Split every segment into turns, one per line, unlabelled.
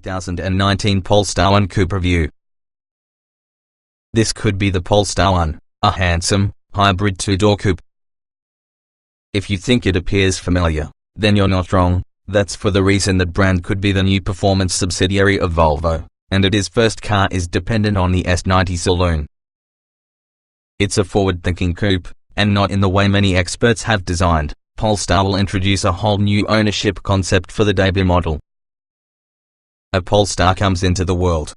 2019 Polestar 1 Coupe review. This could be the Polestar 1, a handsome, hybrid two-door coupe. If you think it appears familiar, then you're not wrong. That's for the reason that brand could be the new performance subsidiary of Volvo, and its first car is dependent on the S90 saloon. It's a forward-thinking coupe, and not in the way many experts have designed. Polestar will introduce a whole new ownership concept for the debut model. A Polestar comes into the world.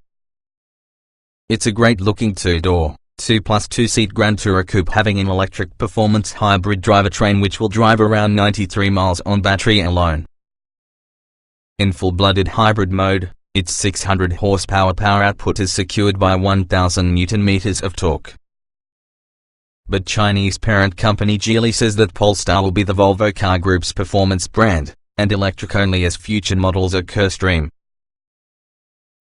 It's a great-looking two-door, 2+2-seat Grand Tourer coupe having an electric performance hybrid drivetrain which will drive around 93 miles on battery alone. In full-blooded hybrid mode, its 600 horsepower power output is secured by 1,000 Nm of torque. But Chinese parent company Geely says that Polestar will be the Volvo car group's performance brand, and electric only as future models occur stream.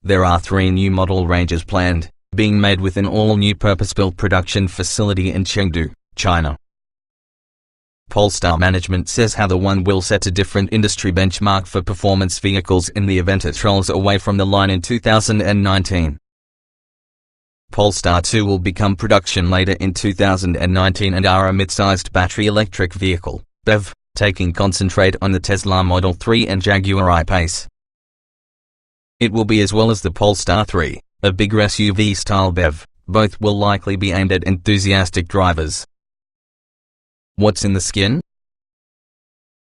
There are 3 new model ranges planned, being made with an all-new purpose-built production facility in Chengdu, China. Polestar management says how the one will set a different industry benchmark for performance vehicles in the event it rolls away from the line in 2019. Polestar 2 will become production later in 2019 and are a mid-sized battery electric vehicle, BEV, taking concentrate on the Tesla Model 3 and Jaguar I-Pace. It will be as well as the Polestar 3, a bigger SUV-style BEV. Both will likely be aimed at enthusiastic drivers. What's in the skin?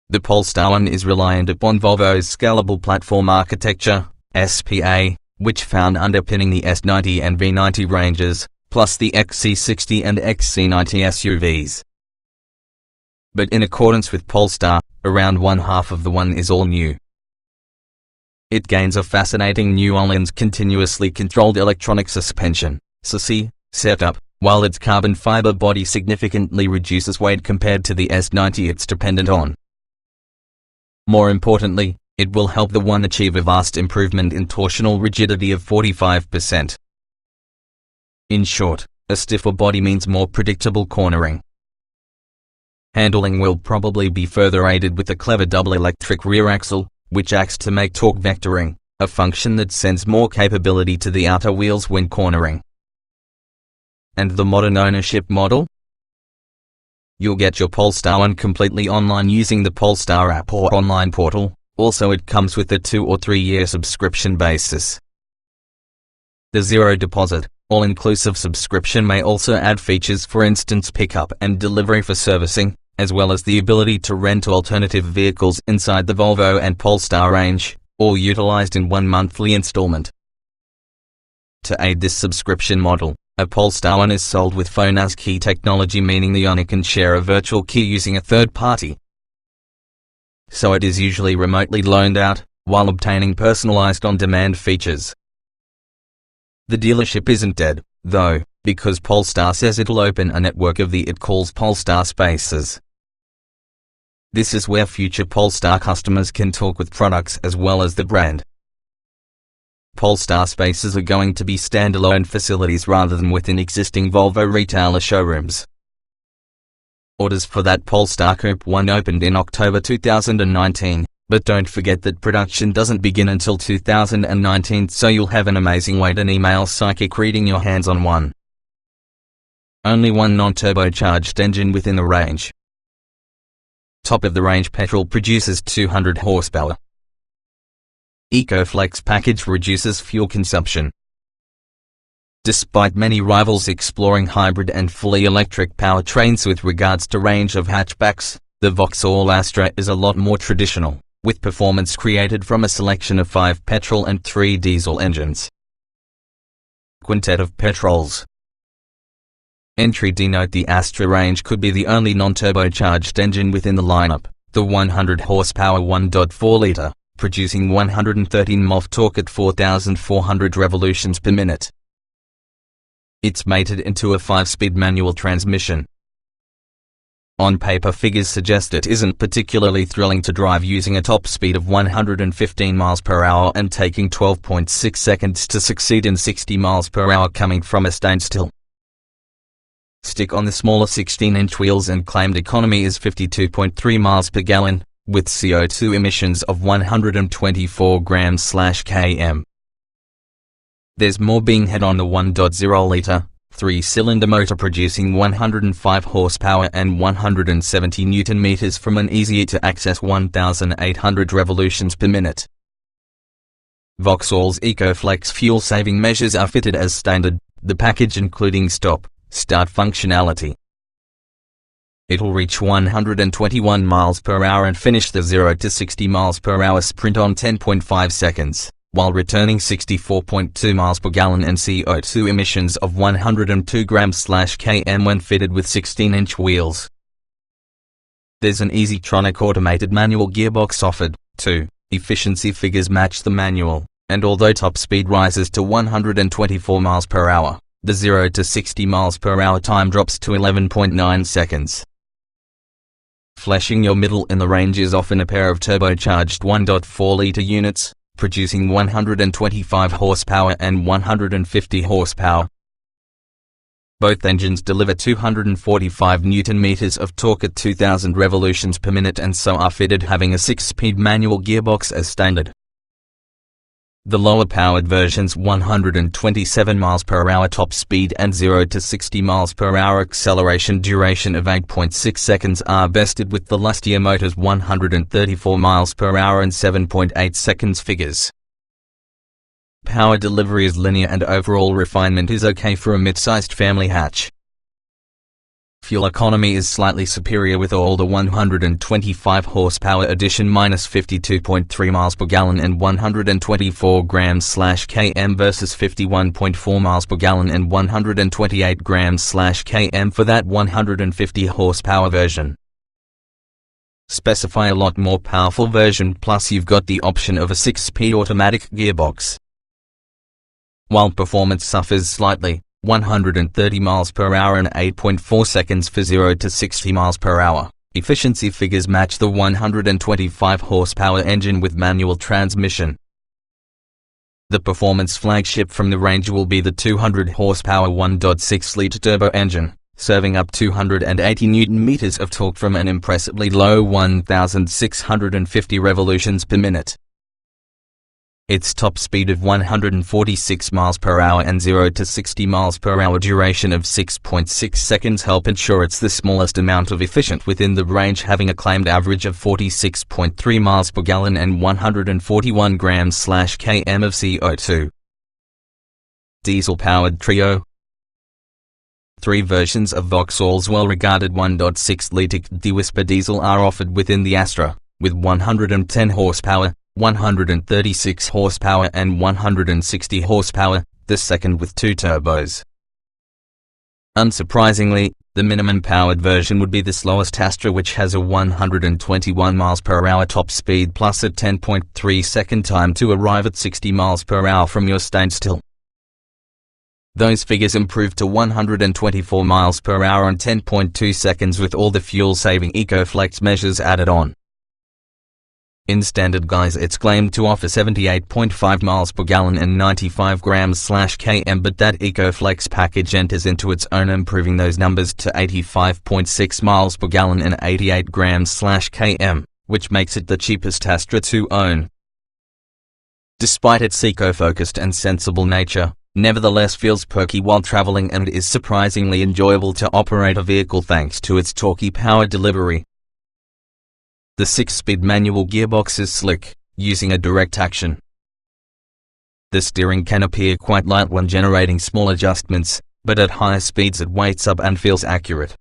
The Polestar 1 is reliant upon Volvo's scalable platform architecture, SPA, which found underpinning the S90 and V90 ranges, plus the XC60 and XC90 SUVs. But in accordance with Polestar, around one half of the one is all new. It gains a fascinating new Öhlins continuously controlled electronic suspension, CESi, setup, while its carbon fiber body significantly reduces weight compared to the S90 it's dependent on. More importantly, it will help the one achieve a vast improvement in torsional rigidity of 45%. In short, a stiffer body means more predictable cornering. Handling will probably be further aided with a clever double electric rear axle, which acts to make torque vectoring, a function that sends more capability to the outer wheels when cornering. And the modern ownership model? You'll get your Polestar 1 completely online using the Polestar app or online portal. Also, it comes with a 2 or 3 year subscription basis. The zero deposit, all-inclusive subscription may also add features, for instance pickup and delivery for servicing, as well as the ability to rent alternative vehicles inside the Volvo and Polestar range, all utilized in one monthly installment. To aid this subscription model, a Polestar 1 is sold with phone as key technology, meaning the owner can share a virtual key using a third party. So it is usually remotely loaned out, while obtaining personalized on-demand features. The dealership isn't dead, though, because Polestar says it'll open a network of the it calls Polestar Spaces. This is where future Polestar customers can talk with products as well as the brand. Polestar Spaces are going to be standalone facilities rather than within existing Volvo retailer showrooms. Orders for that Polestar Coupe 1 opened in October 2019, but don't forget that production doesn't begin until 2019, so you'll have an amazing wait and email psychic reading your hands on one. Only one non-turbocharged engine within the range. Top of the range petrol produces 200 horsepower. EcoFlex package reduces fuel consumption. Despite many rivals exploring hybrid and fully electric powertrains with regards to range of hatchbacks, the Vauxhall Astra is a lot more traditional, with performance created from a selection of 5 petrol and 3 diesel engines. Quintet of petrols. Entry denote the Astra range could be the only non-turbocharged engine within the lineup, the 100 horsepower 1.4-liter, producing 113 MOF torque at 4,400 revolutions per minute. It's mated into a 5-speed manual transmission. On paper, figures suggest it isn't particularly thrilling to drive using a top speed of 115 miles per hour and taking 12.6 seconds to succeed in 60 miles per hour coming from a standstill. Stick on the smaller 16-inch wheels and claimed economy is 52.3 miles per gallon, with CO2 emissions of 124 grams/km. There's more being had on the 1.0-litre, 3-cylinder motor producing 105 horsepower and 170 Nm from an easy-to-access 1,800 revolutions per minute. Vauxhall's EcoFlex fuel-saving measures are fitted as standard, the package including stop-start functionality. It'll reach 121 miles per hour and finish the 0 to 60 miles per hour sprint on 10.5 seconds, while returning 64.2 miles per gallon and CO2 emissions of 102 grams/km when fitted with 16-inch wheels. There's an Easytronic automated manual gearbox offered, too. Efficiency figures match the manual, and although top speed rises to 124 miles per hour, the 0 to 60 miles per hour time drops to 11.9 seconds. Flashing your middle in the range is often a pair of turbocharged 1.4-litre units, producing 125 horsepower and 150 horsepower. Both engines deliver 245 Nm of torque at 2,000 revolutions per minute and so are fitted having a 6-speed manual gearbox as standard. The lower-powered version's 127 miles per hour top speed and 0 to 60 miles per hour acceleration duration of 8.6 seconds are bested with the lustier motor's 134 miles per hour and 7.8 seconds figures. Power delivery is linear and overall refinement is okay for a mid-sized family hatch. Fuel economy is slightly superior with all the 125 horsepower edition minus 52.3 miles per gallon and 124 grams/km versus 51.4 miles per gallon and 128 grams/km for that 150 horsepower version. Specify a lot more powerful version plus you've got the option of a 6-speed automatic gearbox. While performance suffers slightly, 130 miles per hour and 8.4 seconds for 0 to 60 miles per hour, efficiency figures match the 125 horsepower engine with manual transmission. The performance flagship from the range will be the 200 horsepower 1.6-litre turbo engine, serving up 280 Nm of torque from an impressively low 1,650 revolutions per minute. Its top speed of 146 miles per hour and 0 to 60 miles per hour duration of 6.6 seconds help ensure it's the smallest amount of efficient within the range, having a claimed average of 46.3 miles per gallon and 141 grams/km of CO2. Diesel-powered trio. 3 versions of Vauxhall's well-regarded 1.6-litre D-Whisper diesel are offered within the Astra, with 110 horsepower, 136 horsepower and 160 horsepower, the second with 2 turbos. Unsurprisingly, the minimum powered version would be the slowest Astra, which has a 121 miles per hour top speed plus a 10.3 second time to arrive at 60 miles per hour from your standstill. Those figures improve to 124 miles per hour and 10.2 seconds with all the fuel-saving EcoFlex measures added on. In standard guise it's claimed to offer 78.5 miles per gallon and 95 grams/km, but that EcoFlex package enters into its own, improving those numbers to 85.6 miles per gallon and 88 grams/km, which makes it the cheapest Astra to own. Despite its eco-focused and sensible nature, nevertheless feels perky while traveling and is surprisingly enjoyable to operate a vehicle thanks to its torquey power delivery. The 6-speed manual gearbox is slick, using a direct action. The steering can appear quite light when generating small adjustments, but at higher speeds it weights up and feels accurate.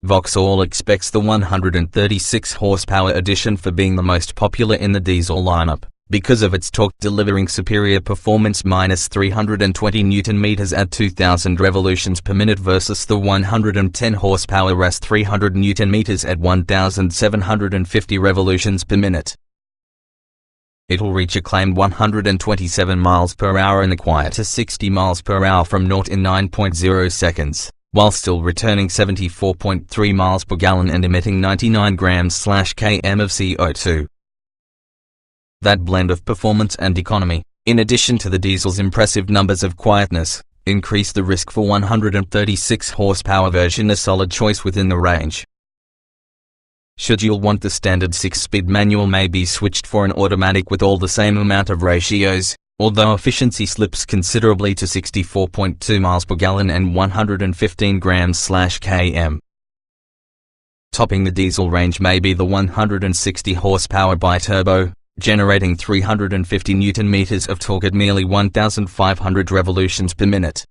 Vauxhall expects the 136 horsepower edition for being the most popular in the diesel lineup, because of its torque delivering superior performance minus 320 Nm at 2,000 revolutions per minute versus the 110 horsepower RAS 300 Nm at 1,750 revolutions per minute. It'll reach a claimed 127 miles per hour and acquire to 60 miles per hour from 0 in 9.0 seconds, while still returning 74.3 miles per gallon and emitting 99 grams/km of CO2. That blend of performance and economy, in addition to the diesel's impressive numbers of quietness, increase the risk for 136 horsepower version a solid choice within the range. Should you want the standard 6-speed manual may be switched for an automatic with all the same amount of ratios, although efficiency slips considerably to 64.2 miles per gallon and 115 grams/km. Topping the diesel range may be the 160 horsepower bi-turbo, generating 350 Nm of torque at nearly 1,500 revolutions per minute.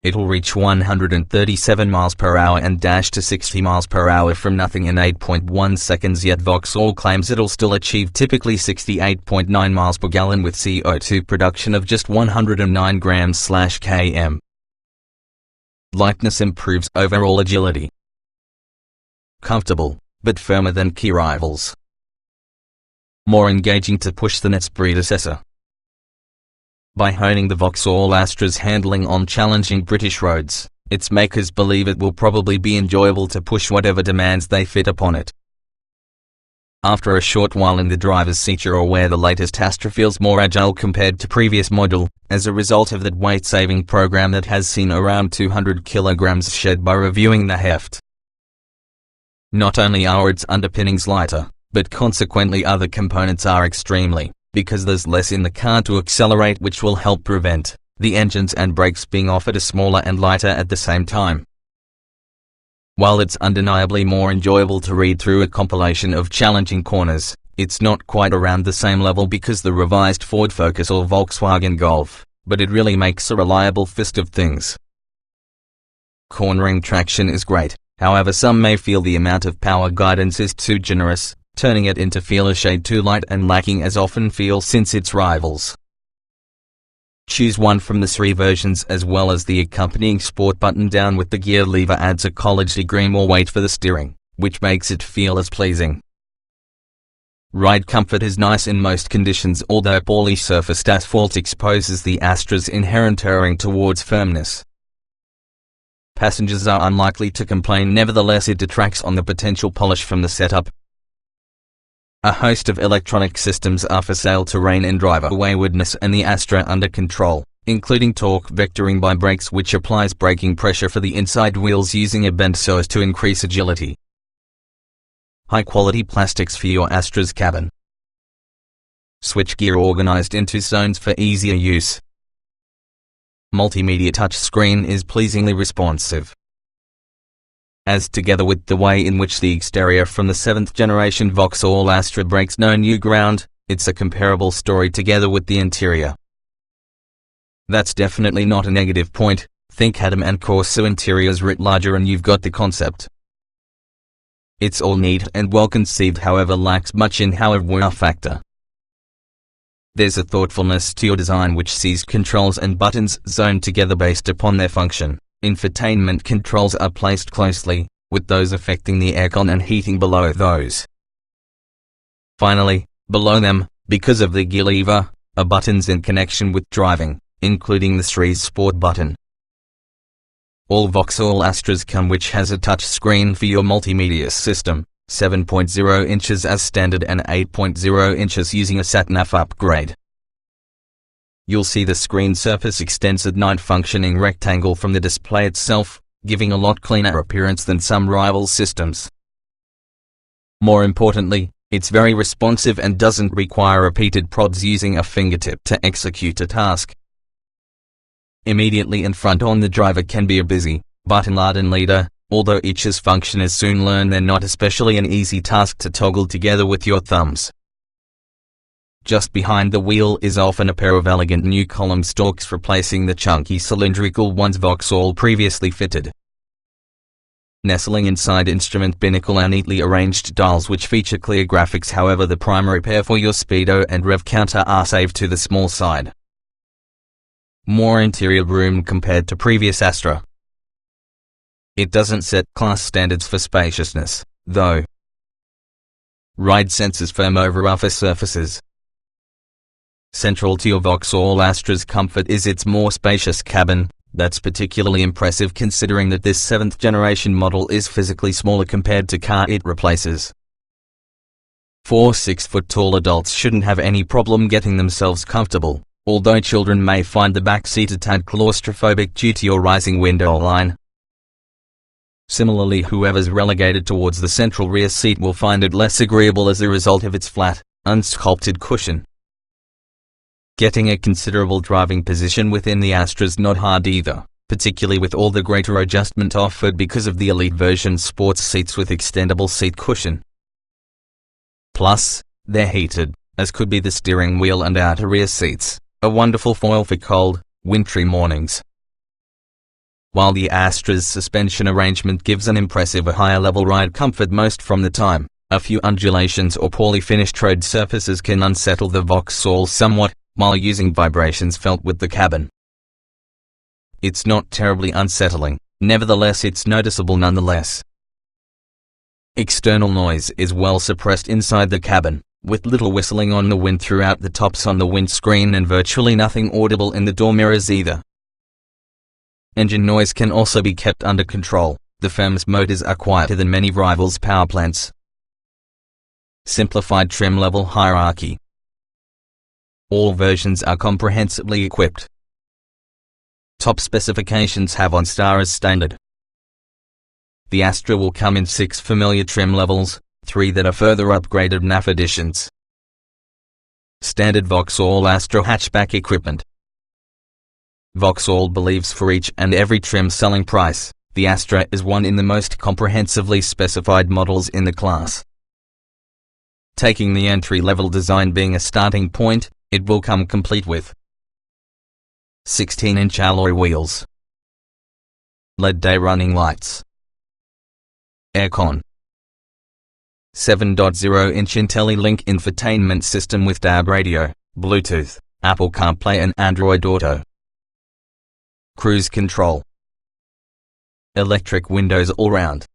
It'll reach 137 miles per hour and dash to 60 miles per hour from nothing in 8.1 seconds, yet Vauxhall claims it'll still achieve typically 68.9 miles per gallon with CO2 production of just 109 grams/km. Lightness improves overall agility. Comfortable, but firmer than key rivals. More engaging to push than its predecessor. By honing the Vauxhall Astra's handling on challenging British roads, its makers believe it will probably be enjoyable to push whatever demands they fit upon it. After a short while in the driver's seat, you're aware the latest Astra feels more agile compared to previous model, as a result of that weight-saving program that has seen around 200 kilograms shed by reviewing the heft. Not only are its underpinnings lighter, but consequently other components are extremely, because there's less in the car to accelerate, which will help prevent the engines and brakes being offered a smaller and lighter at the same time. While it's undeniably more enjoyable to read through a compilation of challenging corners, it's not quite around the same level because the revised Ford Focus or Volkswagen Golf, but it really makes a reliable fist of things. Cornering traction is great, however some may feel the amount of power guidance is too generous, turning it into feel a shade too light and lacking as often feel since its rivals. Choose one from the 3 versions as well as the accompanying sport button down with the gear lever adds a college degree more weight for the steering, which makes it feel as pleasing. Ride comfort is nice in most conditions, although poorly surfaced asphalt exposes the Astra's inherent erring towards firmness. Passengers are unlikely to complain, nevertheless it detracts on the potential polish from the setup. A host of electronic systems are for sale to rein in driver waywardness and the Astra under control, including torque vectoring by brakes, which applies braking pressure for the inside wheels using a bend so as to increase agility. High-quality plastics for your Astra's cabin. Switchgear organized into zones for easier use. Multimedia touchscreen is pleasingly responsive. As together with the way in which the exterior from the 7th generation Vauxhall Astra breaks no new ground, it's a comparable story together with the interior. That's definitely not a negative point. Think Adam and Corsa interiors writ larger and you've got the concept. It's all neat and well conceived, however lacks much in wow factor. There's a thoughtfulness to your design which sees controls and buttons zoned together based upon their function. Infotainment controls are placed closely, with those affecting the aircon and heating below those. Finally, below them, because of the gear lever, are buttons in connection with driving, including the 3 sport button. All Vauxhall Astras come which has a touch screen for your multimedia system, 7.0 inches as standard and 8.0 inches using a sat-nav upgrade. You'll see the screen surface extends at night functioning rectangle from the display itself, giving a lot cleaner appearance than some rival systems. More importantly, it's very responsive and doesn't require repeated prods using a fingertip to execute a task. Immediately in front on the driver can be a busy, button-laden leader, although each's function is soon learned they're not especially an easy task to toggle together with your thumbs. Just behind the wheel is often a pair of elegant new column stalks replacing the chunky cylindrical ones Vauxhall previously fitted. Nestling inside instrument binnacle are neatly arranged dials which feature clear graphics, however the primary pair for your speedo and rev counter are saved to the small side. More interior room compared to previous Astra. It doesn't set class standards for spaciousness, though. Ride sensors firm over rougher surfaces. Central to your Vauxhall Astra's comfort is its more spacious cabin. That's particularly impressive considering that this 7th generation model is physically smaller compared to car it replaces. 4 6-foot-tall adults shouldn't have any problem getting themselves comfortable, although children may find the back seat a tad claustrophobic due to your rising window line. Similarly, whoever's relegated towards the central rear seat will find it less agreeable as a result of its flat, unsculpted cushion. Getting a considerable driving position within the Astra's not hard either, particularly with all the greater adjustment offered because of the Elite version sports seats with extendable seat cushion. Plus, they're heated, as could be the steering wheel and outer rear seats, a wonderful foil for cold, wintry mornings. While the Astra's suspension arrangement gives an impressive higher-level ride comfort most from the time, a few undulations or poorly finished road surfaces can unsettle the Vauxhall somewhat, while using vibrations felt with the cabin. It's not terribly unsettling, nevertheless it's noticeable nonetheless. External noise is well suppressed inside the cabin, with little whistling on the wind throughout the tops on the windscreen and virtually nothing audible in the door mirrors either. Engine noise can also be kept under control. The firm's motors are quieter than many rivals' power plants. Simplified trim level hierarchy. All versions are comprehensively equipped. Top specifications have OnStar as standard. The Astra will come in 6 familiar trim levels, 3 that are further upgraded NAF editions. Standard Vauxhall Astra hatchback equipment. Vauxhall believes for each and every trim selling price, the Astra is one in the most comprehensively specified models in the class. Taking the entry-level design being a starting point, it will come complete with 16-inch alloy wheels, LED day running lights, aircon, 7.0-inch IntelliLink infotainment system with DAB radio, Bluetooth, Apple CarPlay and Android Auto, cruise control, electric windows all round.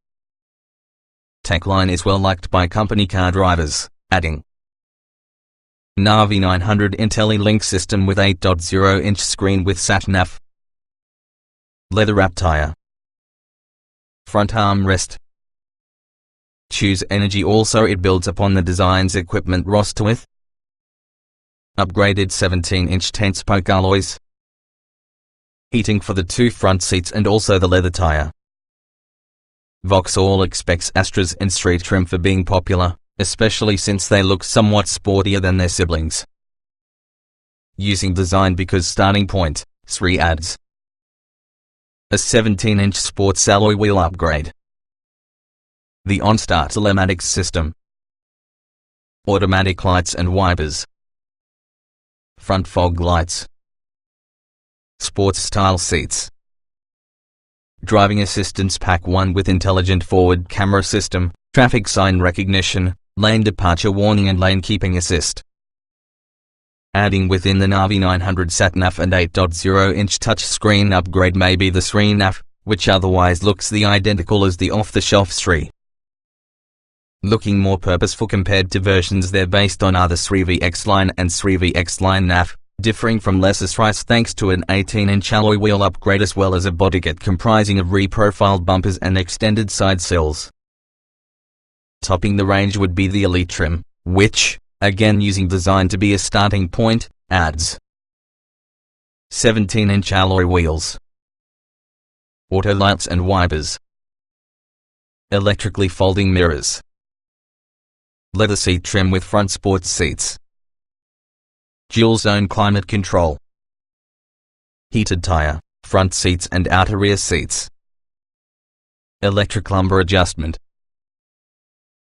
Techline is well liked by company car drivers, adding Navi 900 IntelliLink system with 8.0-inch screen with sat-nav, leather-wrapped tire, front armrest. Choose Energy. Also it builds upon the design's equipment roster with upgraded 17-inch 10-spoke alloys, heating for the 2 front seats and also the leather tire. Vauxhall expects Astras and street trim for being popular, especially since they look somewhat sportier than their siblings. Using design because starting point, CESi adds a 17-inch sports alloy wheel upgrade, the OnStar telematics system, automatic lights and wipers, front fog lights, sports-style seats, driving assistance pack 1 with intelligent forward camera system, traffic sign recognition, lane departure warning and lane keeping assist. Adding within the Navi 900 sat-nav and 8.0-inch touchscreen upgrade may be the CESi nav, which otherwise looks the identical as the off-the-shelf CESi. Looking more purposeful compared to versions they're based on are the CESi VX line and CESi VX line nav, differing from lesser price thanks to an 18-inch alloy wheel upgrade as well as a bodykit comprising of reprofiled bumpers and extended side sills. Topping the range would be the Elite trim, which, again using design to be a starting point, adds 17-inch alloy wheels, auto lights and wipers, electrically folding mirrors, leather seat trim with front sports seats, dual zone climate control, heated tire, front seats and outer rear seats, electric lumbar adjustment,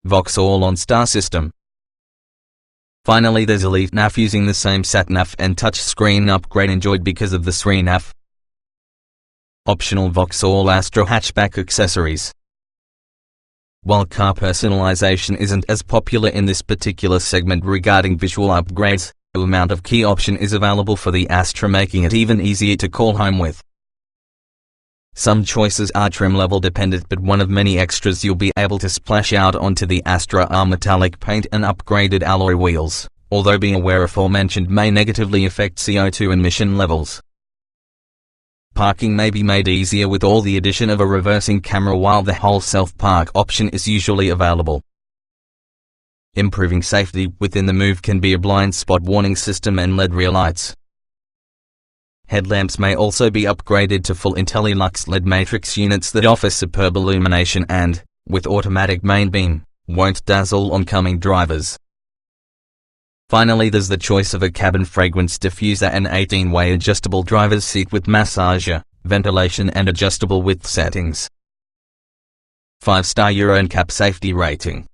Vauxhall OnStar system. Finally there's Elite nav using the same sat-nav and touchscreen upgrade enjoyed because of the CESi nav. Optional Vauxhall Astra hatchback accessories. While car personalization isn't as popular in this particular segment regarding visual upgrades, the amount of key option is available for the Astra, making it even easier to call home with. Some choices are trim level dependent, but one of many extras you'll be able to splash out onto the Astra are metallic paint and upgraded alloy wheels, although being aware aforementioned may negatively affect CO2 emission levels. Parking may be made easier with all the addition of a reversing camera, while the whole self-park option is usually available. Improving safety within the move can be a blind spot warning system and LED rear lights. Headlamps may also be upgraded to full IntelliLux LED matrix units that offer superb illumination and, with automatic main beam, won't dazzle oncoming drivers. Finally, there's the choice of a cabin fragrance diffuser and 18-way adjustable driver's seat with massager, ventilation and adjustable width settings. 5-star Euro NCAP safety rating.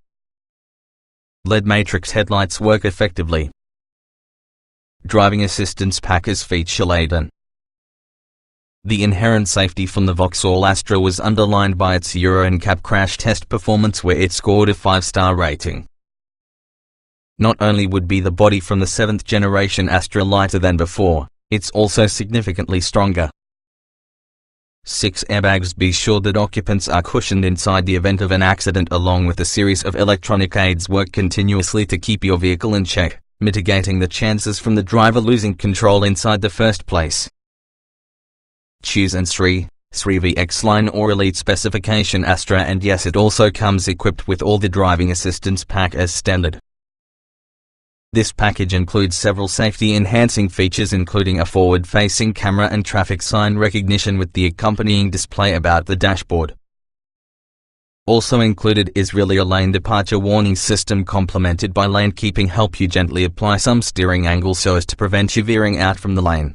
LED matrix headlights work effectively. Driving assistance pack is feature-laden. The inherent safety from the Vauxhall Astra was underlined by its Euro NCAP crash test performance, where it scored a 5-star rating. Not only would be the body from the 7th generation Astra lighter than before, it's also significantly stronger. 6 airbags. Be sure that occupants are cushioned inside the event of an accident, along with a series of electronic aids work continuously to keep your vehicle in check, mitigating the chances from the driver losing control inside the first place. Choose an CESi line or Elite specification Astra, and yes, it also comes equipped with all the driving assistance pack as standard. This package includes several safety-enhancing features, including a forward-facing camera and traffic sign recognition with the accompanying display about the dashboard. Also included is really a lane departure warning system, complemented by lane keeping help you gently apply some steering angle so as to prevent you veering out from the lane.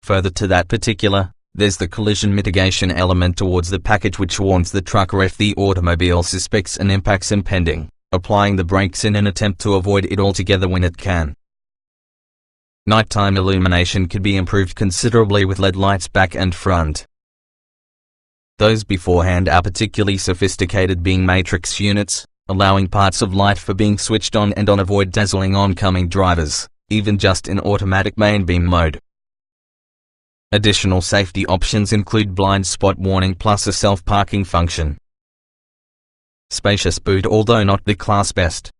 Further to that particular, there's the collision mitigation element towards the package, which warns the trucker if the automobile suspects an impact's impending, applying the brakes in an attempt to avoid it altogether when it can. Nighttime illumination could be improved considerably with LED lights back and front. Those beforehand are particularly sophisticated, being matrix units, allowing parts of light for being switched on and avoid dazzling oncoming drivers, even just in automatic main beam mode. Additional safety options include blind spot warning plus a self-parking function. Spacious boot, although not the class best.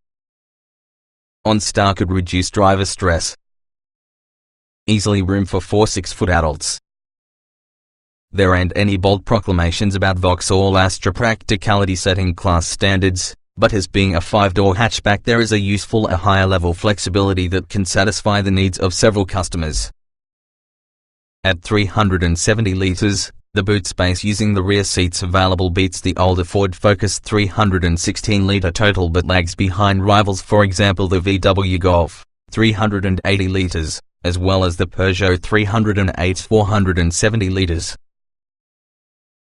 OnStar could reduce driver stress. Easily room for 4 6-foot adults. There aren't any bold proclamations about Vauxhall Astra practicality setting class standards, but as being a 5-door hatchback, there is a higher level flexibility that can satisfy the needs of several customers. At 370 litres, the boot space using the rear seats available beats the older Ford Focus 316-litre total, but lags behind rivals, for example the VW Golf, 380 litres, as well as the Peugeot 308 470 litres.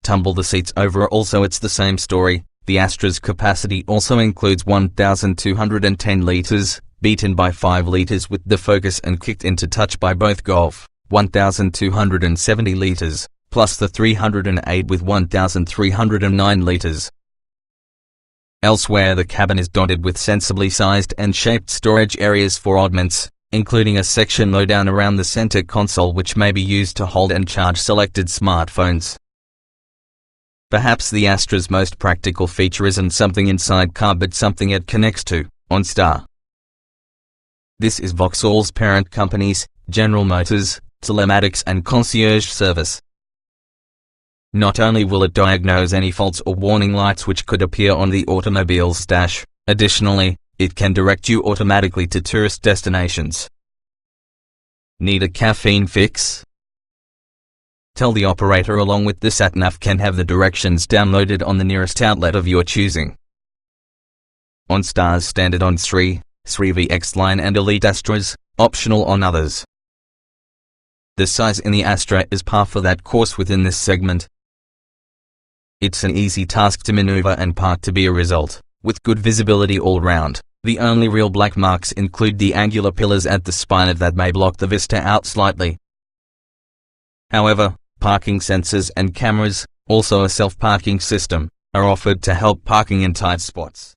Tumble the seats over, also it's the same story. The Astra's capacity also includes 1,210 litres, beaten by 5 litres with the Focus and kicked into touch by both Golf, 1,270 litres, plus the 308 with 1,309 litres. Elsewhere, the cabin is dotted with sensibly sized and shaped storage areas for oddments, including a section low down around the center console which may be used to hold and charge selected smartphones. Perhaps the Astra's most practical feature isn't something inside car but something it connects to, OnStar. This is Vauxhall's parent companies, General Motors, telematics and concierge service. Not only will it diagnose any faults or warning lights which could appear on the automobile's dash, additionally, it can direct you automatically to tourist destinations. Need a caffeine fix? Tell the operator, along with the sat-nav can have the directions downloaded on the nearest outlet of your choosing. OnStar's standard on CESi line and Elite Astras, optional on others. The size in the Astra is par for that course within this segment. It's an easy task to maneuver and park to be a result, with good visibility all round. The only real black marks include the angular pillars at the spine that may block the vista out slightly. However, parking sensors and cameras, also a self-parking system, are offered to help parking in tight spots.